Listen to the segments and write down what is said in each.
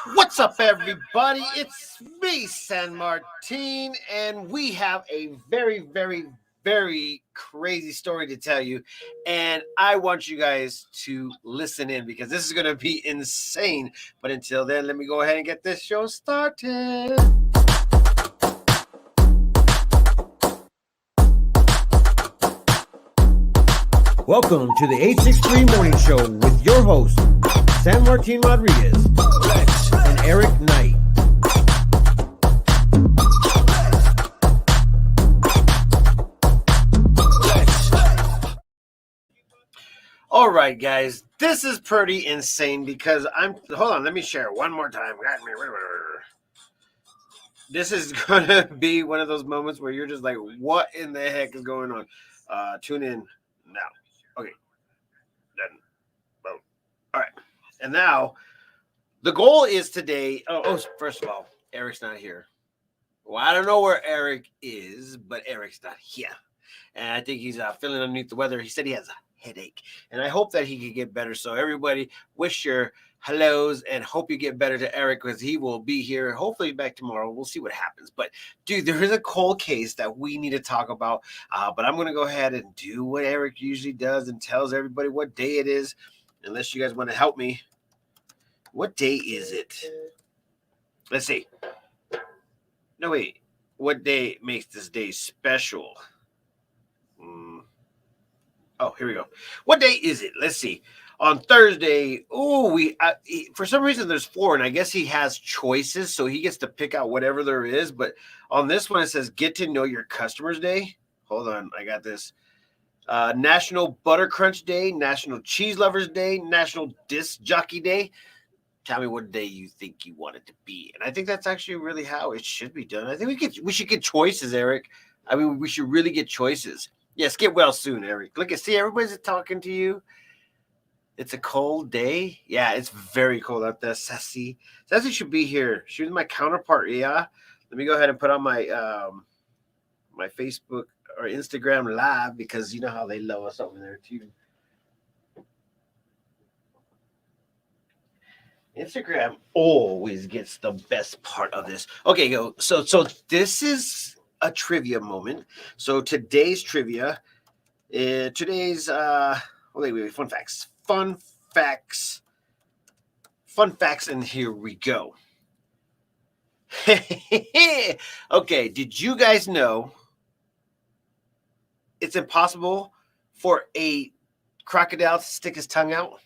What's up, everybody? It's me, San Martin, and we have a very crazy story to tell you. And I want you guys to listen in because this is going to be insane. But until then, let me go ahead and get this show started. Welcome to the 863 Morning Show with your hosts, San Martin Rodriguez, Lex, and Eric Knight. All right, guys, this is pretty insane because hold on, let me share it one more time. This is going to be one of those moments where you're just like, what in the heck is going on? Tune in now. Okay. Then, boom. All right. And now, the goal is today. First of all, Eric's not here. Well, I don't know where Eric is, but Eric's not here. And I think he's feeling underneath the weather. He said he has a headache. And I hope that he can get better. So everybody, wish your hellos and hope you get better to Eric because he will be here. Hopefully back tomorrow. We'll see what happens. But, dude, there is a cold case that we need to talk about. But I'm going to go ahead and do what Eric usually does and tells everybody what day it is. Unless you guys want to help me. What day is it? Let's see. No, wait. What day makes this day special? Oh, here we go. What day is it? Let's see. On Thursday, for some reason there's 4, and I guess he has choices, so he gets to pick out whatever there is. But on this one, it says Get to Know Your Customers Day. Hold on, I got this. National Butter Crunch Day, National Cheese Lovers Day, National Disc Jockey Day. Tell me what day you think you want it to be. And I think that's actually really how it should be done. I think we should get choices, Eric. I mean, we should really get choices. Yes, get well soon, Eric. Look, see, everybody's talking to you. It's a cold day. Yeah, it's very cold out there. Sassy should be here. She was my counterpart. Yeah. Let me go ahead and put on my my Facebook or Instagram live because you know how they love us over there too. Instagram always gets the best part of this. Okay, go. So this is a trivia moment. So today's trivia, wait, fun facts, and here we go. Okay, did you guys know it's impossible for a crocodile to stick his tongue out?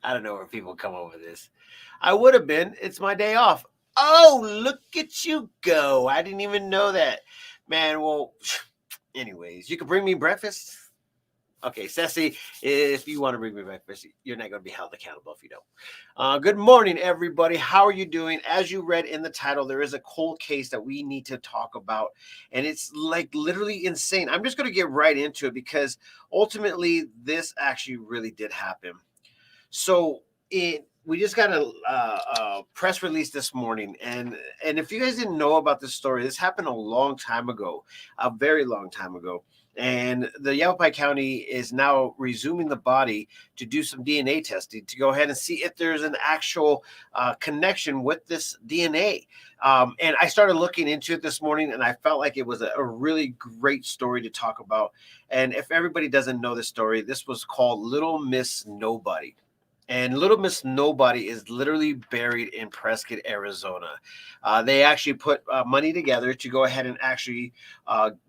I don't know where people come up with this. I would have been. It's my day off. Oh, look at you go. I didn't even know that. Man, well, anyways, you can bring me breakfast. Okay, Sassy, if you want to bring me breakfast, you're not going to be held accountable if you don't. Good morning, everybody. How are you doing? As you read in the title, there is a cold case that we need to talk about, and it's like literally insane. I'm just going to get right into it because ultimately this actually really did happen. So we just got a press release this morning, and if you guys didn't know about this story, this happened a long time ago, a very long time ago. And the Yavapai County is now resuming the body to do some DNA testing to go ahead and see if there's an actual connection with this DNA. And I started looking into it this morning, and I felt like it was a really great story to talk about. And if everybody doesn't know this story, this was called Little Miss Nobody. And Little Miss Nobody is literally buried in Prescott, Arizona. They actually put money together to go ahead and actually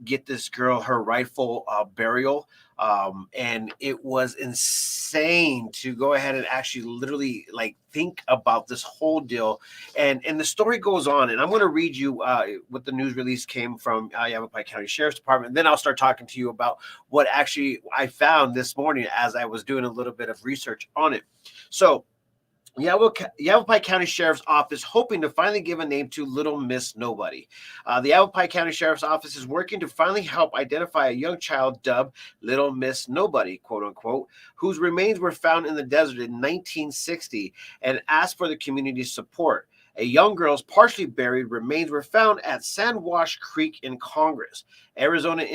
get this girl her rightful burial. And it was insane to go ahead and actually literally like think about this whole deal. And the story goes on. And I'm going to read you what the news release came from Yavapai County Sheriff's Department. And then I'll start talking to you about what actually I found this morning as I was doing a little bit of research on it. So Yavapai County Sheriff's Office hoping to finally give a name to Little Miss Nobody. The Yavapai County Sheriff's Office is working to finally help identify a young child dubbed Little Miss Nobody, quote unquote, whose remains were found in the desert in 1960 and asked for the community's support. A young girl's partially buried remains were found at Sandwash Creek in Congress, Arizona,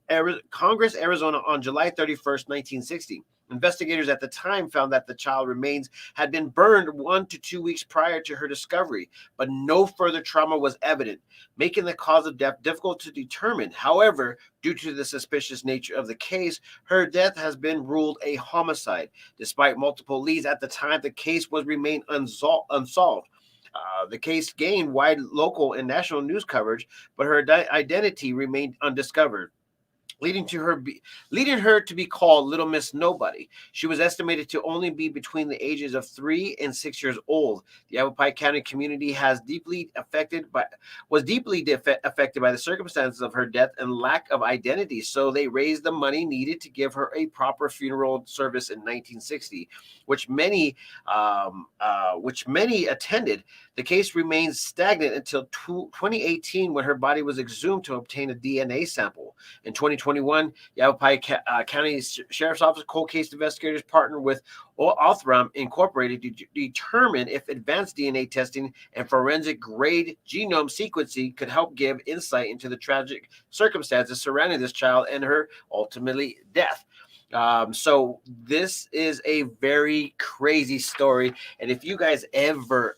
Arizona on July 31st, 1960. Investigators at the time found that the child remains had been burned 1 to 2 weeks prior to her discovery, but no further trauma was evident, making the cause of death difficult to determine. However, due to the suspicious nature of the case, her death has been ruled a homicide. Despite multiple leads at the time, the case was remained unsolved. The case gained wide local and national news coverage, but her identity remained undiscovered, leading her to be called Little Miss Nobody. She was estimated to only be between the ages of 3 and 6 years old. The Yavapai County community was deeply affected by the circumstances of her death and lack of identity. So they raised the money needed to give her a proper funeral service in 1960, which many attended. The case remained stagnant until 2018, when her body was exhumed to obtain a DNA sample. In 2021, Yavapai County Sheriff's Office cold case investigators partnered with Othram Incorporated to determine if advanced DNA testing and forensic grade genome sequencing could help give insight into the tragic circumstances surrounding this child and her ultimately death. So this is a very crazy story. And if you guys ever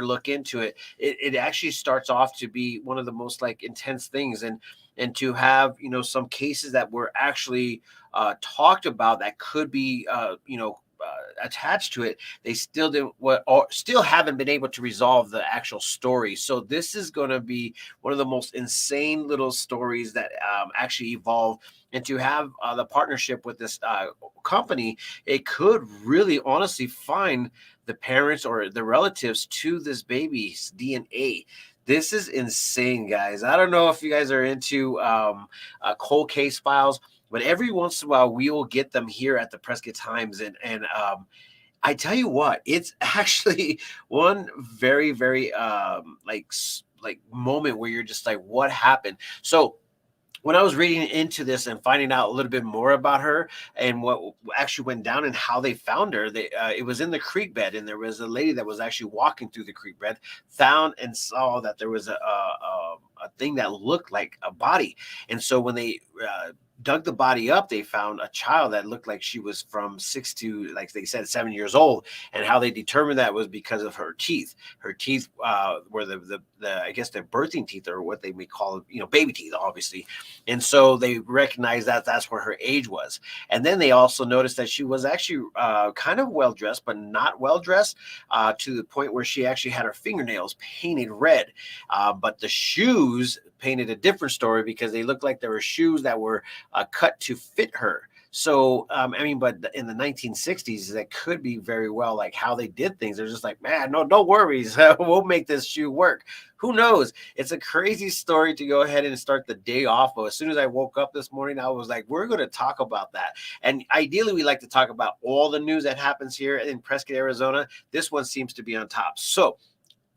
look into it, it actually starts off to be one of the most like intense things. And to have, some cases that were actually talked about that could be, attached to it, they still still haven't been able to resolve the actual story. So this is going to be one of the most insane little stories that actually evolve. And to have the partnership with this company, it could really honestly find the parents or the relatives to this baby's DNA. This is insane, guys. I don't know if you guys are into cold case files, but every once in a while we will get them here at the Prescott Times. And I tell you what, it's actually one very, very like moment where you're just like, what happened? So when I was reading into this and finding out a little bit more about her and what actually went down and how they found her, it was in the creek bed, and there was a lady that was actually walking through the creek bed, found and saw that there was a thing that looked like a body. And so when they dug the body up, they found a child that looked like she was from 6 to, like they said, 7 years old. And how they determined that was because of her teeth. Her teeth were the I guess the birthing teeth, or what they may call, baby teeth, obviously. And so they recognized that that's where her age was. And then they also noticed that she was actually kind of well dressed, but not well dressed, to the point where she actually had her fingernails painted red. But the shoes painted a different story, because they looked like there were shoes that were cut to fit her. So, but in the 1960s, that could be very well like how they did things. They're just like, man, no worries. We'll make this shoe work. Who knows? It's a crazy story to go ahead and start the day off of. As soon as I woke up this morning, I was like, we're going to talk about that. And ideally, we like to talk about all the news that happens here in Prescott, Arizona. This one seems to be on top. So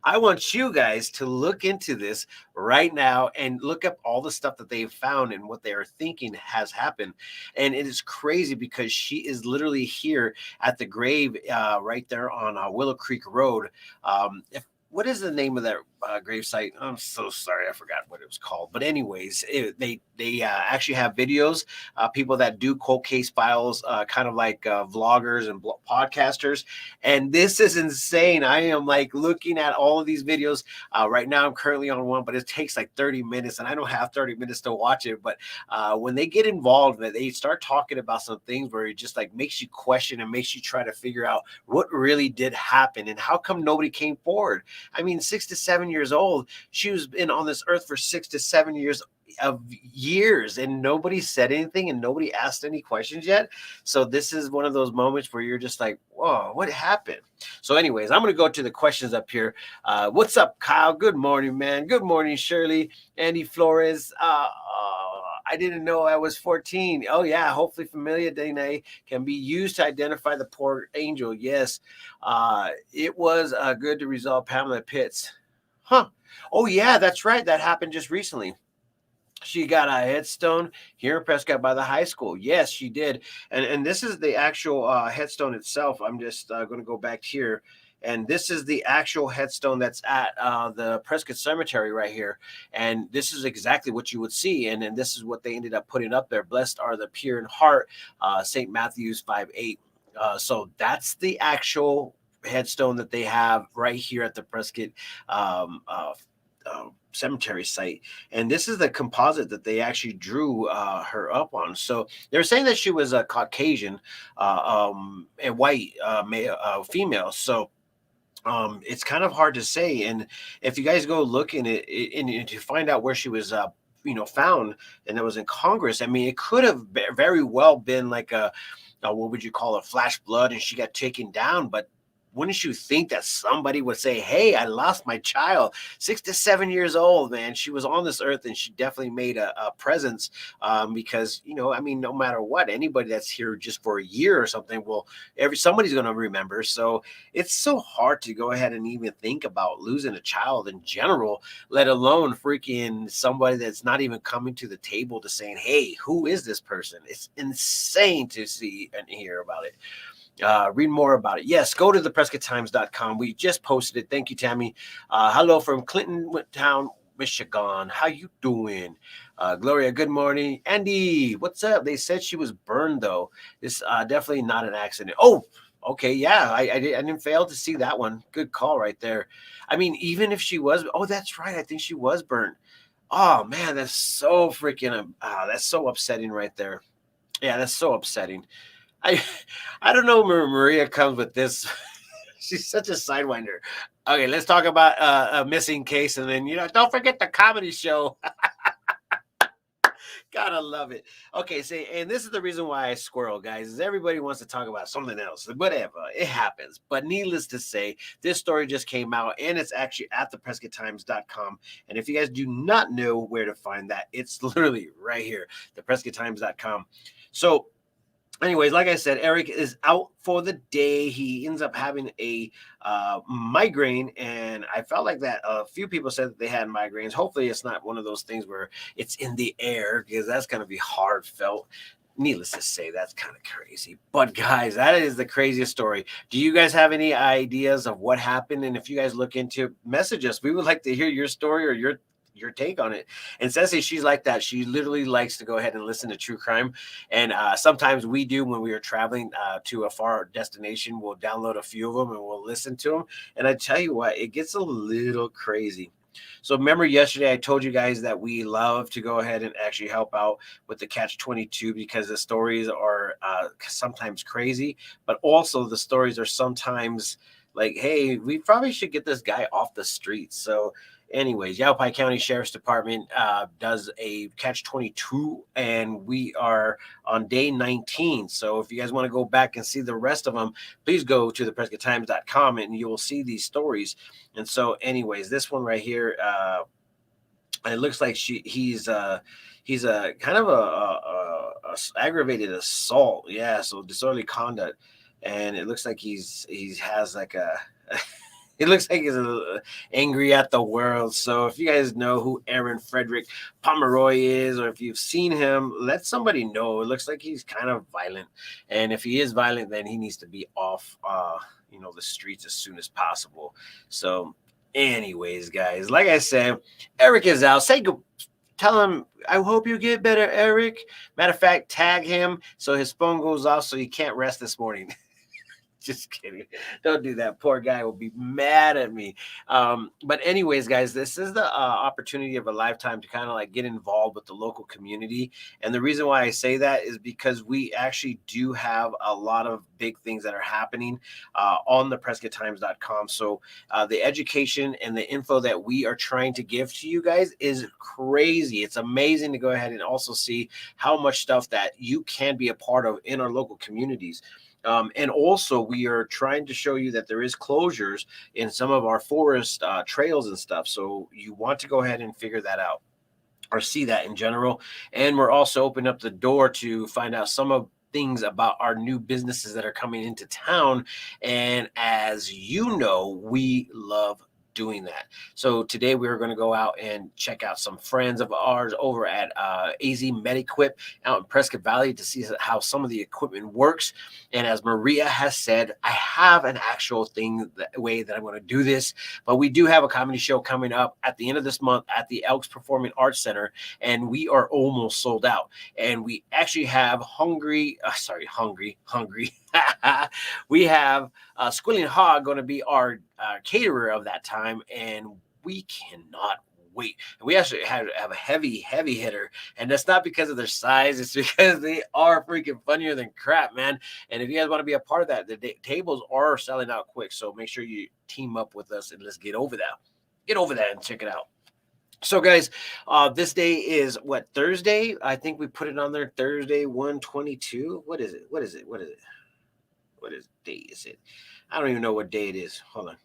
I want you guys to look into this right now and look up all the stuff that they've found and what they are thinking has happened. And it is crazy, because she is literally here at the grave right there on Willow Creek Road. What is the name of that grave site? I'm so sorry, I forgot what it was called. But anyways, they actually have videos, people that do cold case files, kind of like vloggers and podcasters. And this is insane. I am like looking at all of these videos right now. I'm currently on one, but it takes like 30 minutes, and I don't have 30 minutes to watch it. But when they get involved, they start talking about some things where it just like makes you question and makes you try to figure out what really did happen and how come nobody came forward. I mean, 6 to 7 years old, she was been on this earth for 6 to 7 years and nobody said anything and nobody asked any questions yet. So this is one of those moments where you're just like, whoa, what happened? So anyways, I'm going to go to the questions up here. What's up, Kyle? Good morning, man. Good morning, Shirley. Andy Flores. I didn't know I was 14. Oh, yeah. Hopefully familia DNA can be used to identify the poor angel. Yes. It was good to resolve Pamela Pitts. Huh. Oh, yeah, that's right. That happened just recently. She got a headstone here in Prescott by the high school. Yes, she did. And this is the actual headstone itself. I'm just going to go back here. And this is the actual headstone that's at the Prescott Cemetery right here. And this is exactly what you would see. And this is what they ended up putting up there. Blessed are the pure in heart, St. Matthew's 5:8. So that's the actual headstone that they have right here at the Prescott cemetery site. And this is the composite that they actually drew her up on. So they're saying that she was a Caucasian and white female. So it's kind of hard to say. And if you guys go look in it and to find out where she was found, and it was in Congress, I mean, it could have very well been like a what would you call it, flash blood, and she got taken down. But wouldn't you think that somebody would say, hey, I lost my child, 6 to 7 years old, man. She was on this earth and she definitely made a presence because, I mean, no matter what, anybody that's here just for a year or something, somebody's going to remember. So it's so hard to go ahead and even think about losing a child in general, let alone freaking somebody that's not even coming to the table to saying, hey, who is this person? It's insane to see and hear about it. Read more about it. Yes, go to theprescotttimes.com. We just posted it. Thank you, Tammy. Hello from Clinton Town, Michigan. How you doing? Gloria, good morning. Andy, what's up? They said she was burned, though. This definitely not an accident. Oh, okay. Yeah, I didn't fail to see that one. Good call right there. I mean, even if she was, that's right. I think she was burnt. Oh, man, that's so freaking, that's so upsetting right there. Yeah, that's so upsetting. I don't know where Maria comes with this. She's such a sidewinder. Okay, let's talk about a missing case, and then don't forget the comedy show. Gotta love it. Okay, and this is the reason why I squirrel, guys, is everybody wants to talk about something else. Whatever, it happens. But needless to say, this story just came out, and it's actually at theprescotttimes.com. And if you guys do not know where to find that, it's literally right here, theprescotttimes.com. So anyways, like I said, Eric is out for the day. He ends up having a migraine, and I felt like that a few people said that they had migraines. Hopefully it's not one of those things where it's in the air, because that's going to be hard felt. Needless to say, that's kind of crazy. But guys, that is the craziest story. Do you guys have any ideas of what happened? And if you guys look into it, message us. We would like to hear your story or your take on it. And Ceci, she's like that. She literally likes to go ahead and listen to true crime. And sometimes we do, when we are traveling to a far destination, we'll download a few of them and we'll listen to them. And I tell you what, it gets a little crazy. So remember yesterday, I told you guys that we love to go ahead and actually help out with the Catch-22, because the stories are sometimes crazy, but also the stories are sometimes like, hey, we probably should get this guy off the streets. So anyways, Yavapai County Sheriff's Department does a Catch-22, and we are on day 19. So if you guys want to go back and see the rest of them, please go to theprescotttimes.com and you will see these stories. And so anyways, this one right here, it looks like he's a kind of a aggravated assault. Yeah, so disorderly conduct. And it looks like he has like a it looks like he's angry at the world. So if you guys know who Aaron Frederick Pomeroy is, or if you've seen him, let somebody know. It looks like he's kind of violent. And if he is violent, then he needs to be off the streets as soon as possible. So anyways, guys, like I said, Eric is out. Tell him, I hope you get better, Eric. Matter of fact, tag him so his phone goes off so he can't rest this morning. Just kidding. Don't do that. Poor guy will be mad at me. But anyways, guys, this is the opportunity of a lifetime to kind of like get involved with the local community. And the reason why I say that is because we actually do have a lot of big things that are happening on the PrescottTimes.com. So the education and the info that we are trying to give to you guys is crazy. It's amazing to go ahead and also see how much stuff that you can be a part of in our local communities. And also, we are trying to show you that there is closures in some of our forest trails and stuff. So you want to go ahead and figure that out or see that in general. And we're also opening up the door to find out some of things about our new businesses that are coming into town. And as you know, we love doing that. So today we are going to go out and check out some friends of ours over at AZ MedEquip out in Prescott Valley to see how some of the equipment works. And as Maria has said, I have an actual way that I'm going to do this, but we do have a comedy show coming up at the end of this month at the Elks Performing Arts Center, and we are almost sold out. And we actually have hungry. We have Squilling Hog going to be our caterer of that time, and we cannot wait. And we actually have a heavy hitter, and that's not because of their size, it's because they are freaking funnier than crap, man. And if you guys want to be a part of that, the tables are selling out quick, so make sure you team up with us and let's get over that and check it out. So guys, this day is what, Thursday? I think we put it on there, Thursday 1/22. What is it? What day is it? I don't even know what day it is. Hold on.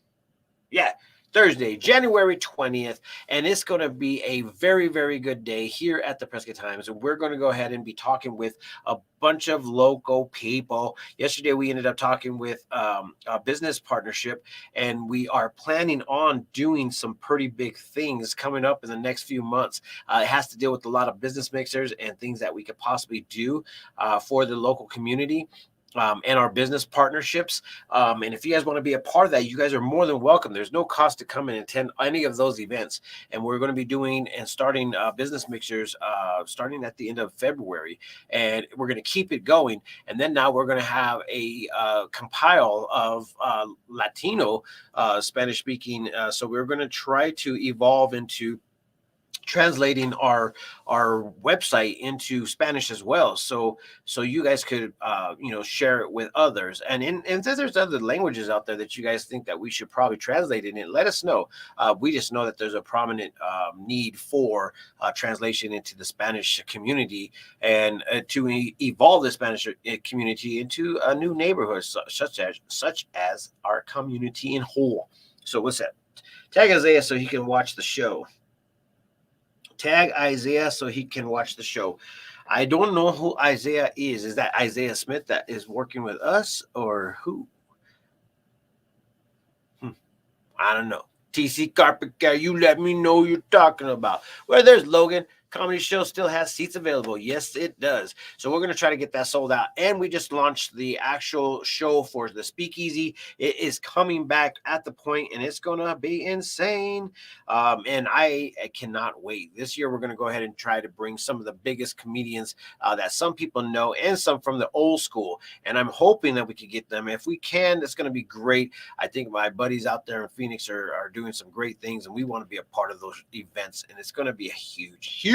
Yeah, Thursday, January 20th, and it's going to be a very, very good day here at the Prescott Times. And we're going to go ahead and be talking with a bunch of local people. Yesterday, we ended up talking with a business partnership, and we are planning on doing some pretty big things coming up in the next few months. It has to deal with a lot of business mixers and things that we could possibly do for the local community. And our business partnerships. And if you guys want to be a part of that, you guys are more than welcome. There's no cost to come and attend any of those events. And we're going to be doing and starting business mixers starting at the end of February. And we're going to keep it going. And then now we're going to have a compile of Latino Spanish speaking. So we're going to try to evolve into translating our website into Spanish as well, so you guys could share it with others. And if there's other languages out there that you guys think that we should probably translate it in, let us know. We just know that there's a prominent need for translation into the Spanish community, and to evolve the Spanish community into a new neighborhood such as our community in whole. So what's that? Tag Isaiah so he can watch the show. Tag Isaiah so he can watch the show. I don't know who Isaiah is. Is that Isaiah Smith that is working with us, or who? I don't know. TC Carpet Guy, you let me know who you're talking about. Well, there's Logan. Comedy show still has seats available. Yes, it does. So we're going to try to get that sold out. And we just launched the actual show for the Speakeasy. It is coming back at the point, and it's going to be insane. And I cannot wait. This year, we're going to go ahead and try to bring some of the biggest comedians that some people know, and some from the old school. And I'm hoping that we could get them. If we can, it's going to be great. I think my buddies out there in Phoenix are doing some great things, and we want to be a part of those events. And it's going to be a huge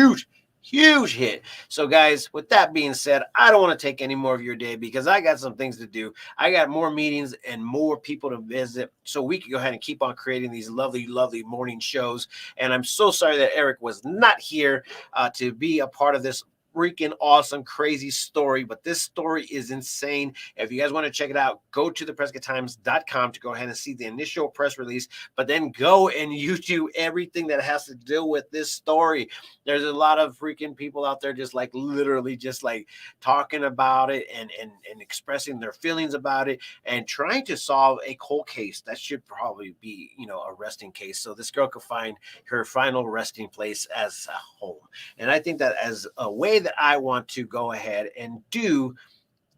hit. So guys, with that being said, I don't want to take any more of your day because I got some things to do. I got more meetings and more people to visit, so we can go ahead and keep on creating these lovely morning shows. And I'm so sorry that Eric was not here to be a part of this freaking awesome, crazy story, but this story is insane. If you guys want to check it out, go to theprescotttimes.com to go ahead and see the initial press release, but then go and YouTube everything that has to deal with this story. There's a lot of freaking people out there just like literally just like talking about it and expressing their feelings about it and trying to solve a cold case that should probably be, a resting case, so this girl could find her final resting place as a home. And I think that as a way that I want to go ahead and do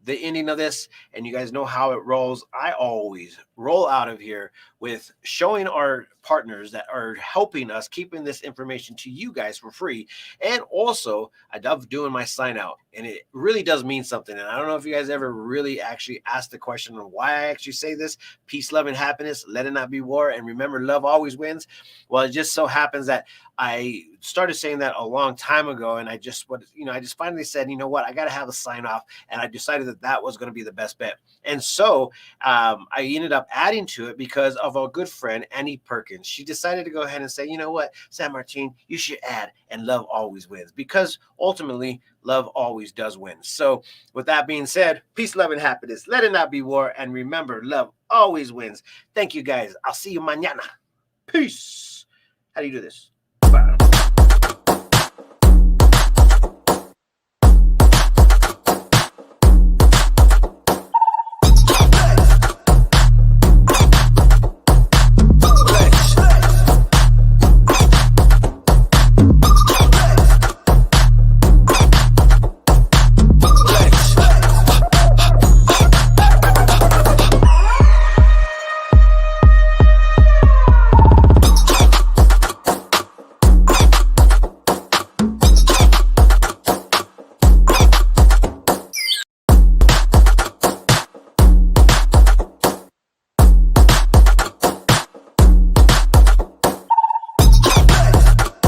the ending of this, and you guys know how it rolls, I always roll out of here with showing our partners that are helping us keeping this information to you guys for free. And also, I love doing my sign out, and it really does mean something. And I don't know if you guys ever really actually asked the question on why I actually say this: peace, love, and happiness, let it not be war, and remember, love always wins. Well, it just so happens that I started saying that a long time ago, and I just finally said, you know what, I got to have a sign off, and I decided that was going to be the best bet. And so I ended up adding to it because of a good friend, Annie Perkins. She decided to go ahead and say, you know what, San Martin, you should add, and love always wins, because ultimately love always does win. So with that being said, peace, love, and happiness, let it not be war, and remember, love always wins. Thank you guys. I'll see you mañana. Peace. How do you do this?